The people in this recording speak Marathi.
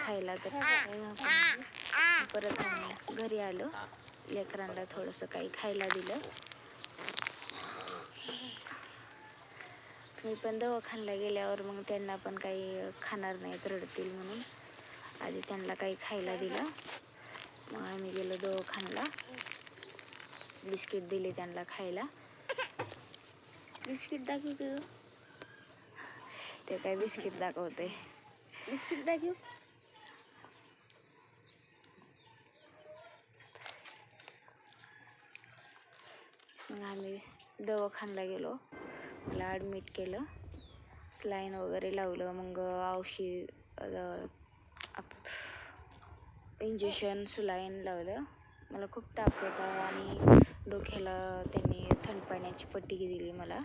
खायला तर परत घरी आलो, लेकरांना थोडंसं काही खायला दिलं. मी पण दवाखान्याला गेल्यावर मग त्यांना पण काही खाणार नाहीत, रडतील म्हणून आधी त्यांना काही खायला दिलं. मग आम्ही गेलो दवाखान्याला, बिस्किट दिले त्यांना खायला. बिस्किट दाखवते, ते काय बिस्किट दाखवते, बिस्किट दाखव. मग आम्ही दवाखान्याला गेलो, मला ॲडमिट केलं, स्लाईन वगैरे लावलं, मग औषध इंजेक्शन सलाईन लावलं. मला खूप ताप होता आणि डोक्याला त्यांनी थंड पाण्याची पट्टी दिली मला.